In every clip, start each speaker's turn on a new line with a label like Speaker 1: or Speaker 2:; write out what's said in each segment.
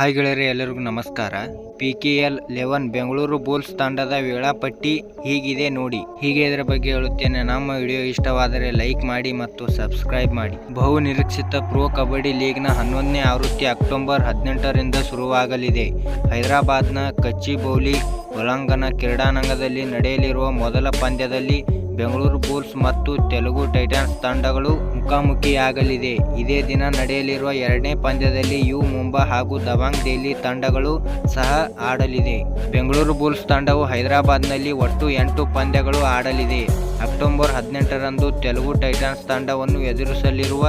Speaker 1: Hi ಗೆಳೆಯರೆ, ಎಲ್ಲರಿಗೂ ನಮಸ್ಕಾರ. PKL 11 ಬೆಂಗಳೂರು ಬುಲ್ಸ್ ತಂಡದ ವೇಳಾಪಟ್ಟಿ ಹೀಗಿದೆ ನೋಡಿ. ಹೀಗೆ ಇದರ ಬಗ್ಗೆ ಹೇಳುತ್ತೇನೆ. ನಮ್ಮ ವಿಡಿಯೋ ಇಷ್ಟವಾದರೆ ಲೈಕ್ ಮಾಡಿ ಮತ್ತು ಸಬ್ಸ್ಕ್ರೈಬ್ ಮಾಡಿ. ಬಹು ನಿರೀಕ್ಷಿತ ಪ್ರೊ ಕಬಡ್ಡಿ ಲೀಗ್ನ 11ನೇ ಆವೃತ್ತಿ ಅಕ್ಟೋಬರ್ 18ರಿಂದ ಶುರುವಾಗಲಿದೆ. ಹೈದರಾಬಾದ್ನ ಕಚ್ಚಿಬೌಲಿ ಒಳಾಂಗಣ ಕ್ರೀಡಾಂಗಣದಲ್ಲಿ ನಡೆಯಲಿರುವ ಮೊದಲ ಪಂದ್ಯದಲ್ಲಿ ಬೆಂಗಳೂರು ಬುಲ್ಸ್ ಮತ್ತು ತೆಲುಗು ಟೈಟನ್ಸ್ ತಂಡಗಳು ಮುಖಾಮುಖಿಯಾಗಲಿದೆ. ಇದೇ ದಿನ ನಡೆಯಲಿರುವ ಎರಡನೇ ಪಂದ್ಯದಲ್ಲಿ ಯು ಮುಂಬಾ ಹಾಗೂ ದಬಾಂಗ್ ದೆಹಲಿ ತಂಡಗಳು ಸಹ ಆಡಲಿದೆ. ಬೆಂಗಳೂರು ಬುಲ್ಸ್ ತಂಡವು ಹೈದರಾಬಾದ್ನಲ್ಲಿ ಒಟ್ಟು 8 ಪಂದ್ಯಗಳು ಆಡಲಿದೆ. ಅಕ್ಟೋಬರ್ 18ರಂದು ತೆಲುಗು ಟೈಟನ್ಸ್ ತಂಡವನ್ನು ಎದುರಿಸಲಿರುವ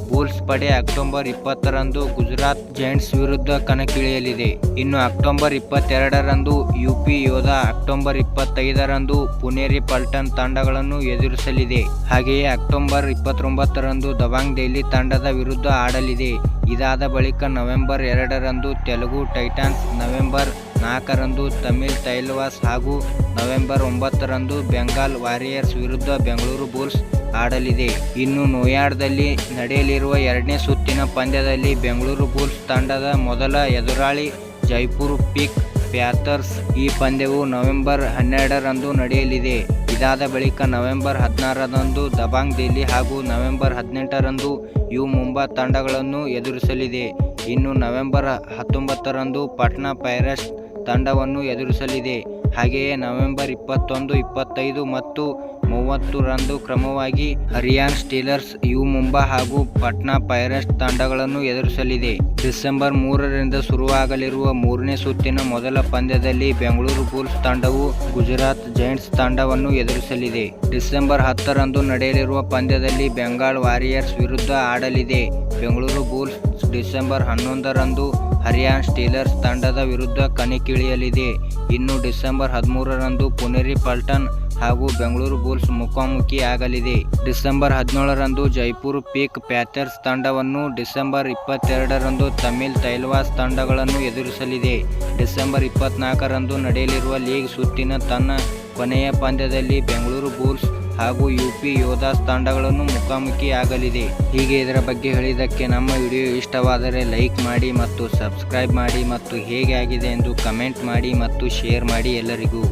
Speaker 1: ಬುಲ್ಸ್ ಪಡೆ ಅಕ್ಟೋಬರ್ 20ರಂದು ಗುಜರಾತ್ ಜೈಂಟ್ಸ್ ವಿರುದ್ಧ ಕಣಕ್ಕಿಳಿಯಲಿದೆ. ಇನ್ನು ಅಕ್ಟೋಬರ್ 22ರಂದು ಯುಪಿ ಯೋಧಾ, ಅಕ್ಟೋಬರ್ 25ರಂದು ಪುನೇರಿ ಪಲ್ಟನ್ ತಂಡಗಳನ್ನು ಎದುರಿಸಲಿದೆ. ಹಾಗೆಯೇ ಅಕ್ಟೋಬರ್ 29ರಂದು ದಬಾಂಗ್ ದೆಹಲಿ ತಂಡದ ವಿರುದ್ಧ ಆಡಲಿದೆ. ಇದಾದ ಬಳಿಕ ನವೆಂಬರ್ 2ರಂದು ತೆಲುಗು ಟೈಟನ್ಸ್, ನವೆಂಬರ್ 4ರಂದು ತಮಿಳ್ ತೈಲ್ವಾಸ್ ಹಾಗೂ ನವೆಂಬರ್ 9ರಂದು ಬೆಂಗಾಲ್ ವಾರಿಯರ್ಸ್ ವಿರುದ್ಧ ಬೆಂಗಳೂರು ಬುಲ್ಸ್ ಆಡಲಿದೆ. ಇನ್ನು ನೋಯಾಡದಲ್ಲಿ ನಡೆಯಲಿರುವ ಎರಡನೇ ಸುತ್ತಿನ ಪಂದ್ಯದಲ್ಲಿ ಬೆಂಗಳೂರು ಬುಲ್ಸ್ ತಂಡದ ಮೊದಲ ಎದುರಾಳಿ ಜೈಪುರ್ ಪಿಂಕ್ ಪ್ಯಾಂಥರ್ಸ್. ಈ ಪಂದ್ಯವು ನವೆಂಬರ್ 12ರಂದು ನಡೆಯಲಿದೆ. ಇದಾದ ಬಳಿಕ ನವೆಂಬರ್ 16ರಂದು ದಬಾಂಗ್ ದೆಹಲಿ ಹಾಗೂ ನವೆಂಬರ್ 18ರಂದು ಯು ಮುಂಬಾ ತಂಡಗಳನ್ನು ಎದುರಿಸಲಿದೆ. ಇನ್ನು ನವೆಂಬರ್ 19ರಂದು ಪಾಟ್ನಾ ಪೈರೇಟ್ಸ್ ತಂಡವನ್ನು ಎದುರಿಸಲಿದೆ. ಹಾಗೆಯೇ ನವೆಂಬರ್ 21, 25 ಮತ್ತು 30ರಂದು ಕ್ರಮವಾಗಿ ಹರಿಯಾಣ ಸ್ಟೀಲರ್ಸ್, ಯು ಮುಂಬಾ ಹಾಗೂ ಪಾಟ್ನಾ ಪೈರೇಟ್ಸ್ ತಂಡಗಳನ್ನು ಎದುರಿಸಲಿದೆ. ಡಿಸೆಂಬರ್ 3ರಿಂದ ಶುರುವಾಗಲಿರುವ ಮೂರನೇ ಸುತ್ತಿನ ಮೊದಲ ಪಂದ್ಯದಲ್ಲಿ ಬೆಂಗಳೂರು ಬುಲ್ಸ್ ತಂಡವು ಗುಜರಾತ್ ಜೈಂಟ್ಸ್ ತಂಡವನ್ನು ಎದುರಿಸಲಿದೆ. ಡಿಸೆಂಬರ್ 10ರಂದು ನಡೆಯಲಿರುವ ಪಂದ್ಯದಲ್ಲಿ ಬೆಂಗಾಲ್ ವಾರಿಯರ್ಸ್ ವಿರುದ್ಧ ಆಡಲಿದೆ. ಬೆಂಗಳೂರು ಬುಲ್ಸ್ ಡಿಸೆಂಬರ್ 11ರಂದು ಹರಿಯಾಣ ಸ್ಟೀಲರ್ಸ್ ತಂಡದ ವಿರುದ್ಧ ಕಣಕ್ಕಿಳಿಯಲಿದೆ. ಇನ್ನು ಡಿಸೆಂಬರ್ 13ರಂದು ಪುನೇರಿ ಪಲ್ಟನ್ ಹಾಗೂ ಬೆಂಗಳೂರು ಬುಲ್ಸ್ ಮುಖಾಮುಖಿ ಆಗಲಿದೆ. ಡಿಸೆಂಬರ್ 17ರಂದು ಜೈಪುರ್ ಪಿಂಕ್ ಪ್ಯಾಂಥರ್ಸ್ ತಂಡವನ್ನು, ಡಿಸೆಂಬರ್ 22ರಂದು ತಮಿಳ್ ತೈಲ್ವಾಸ್ ತಂಡಗಳನ್ನು ಎದುರಿಸಲಿದೆ. ಡಿಸೆಂಬರ್ 24ರಂದು ನಡೆಯಲಿರುವ ಲೀಗ್ ಸುತ್ತಿನ ತನ್ನ ಕೊನೆಯ ಪಂದ್ಯದಲ್ಲಿ ಬೆಂಗಳೂರು ಬುಲ್ಸ್ ಹಾಗೂ ಯುಪಿ ಯೋಧಾಸ್ ತಂಡಗಳನ್ನು ಮುಖಾಮುಖಿ ಆಗಲಿದೆ. ಹೀಗೆ ಇದರ ಬಗ್ಗೆ ಹೇಳಿದ್ದಕ್ಕೆ ನಮ್ಮ ವಿಡಿಯೋ ಇಷ್ಟವಾದರೆ ಲೈಕ್ ಮಾಡಿ ಮತ್ತು ಸಬ್ಸ್ಕ್ರೈಬ್ ಮಾಡಿ ಮತ್ತು ಹೇಗೆ ಆಗಿದೆ ಎಂದು ಕಮೆಂಟ್ ಮಾಡಿ ಮತ್ತು ಶೇರ್ ಮಾಡಿ. ಎಲ್ಲರಿಗೂ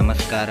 Speaker 1: ನಮಸ್ಕಾರ.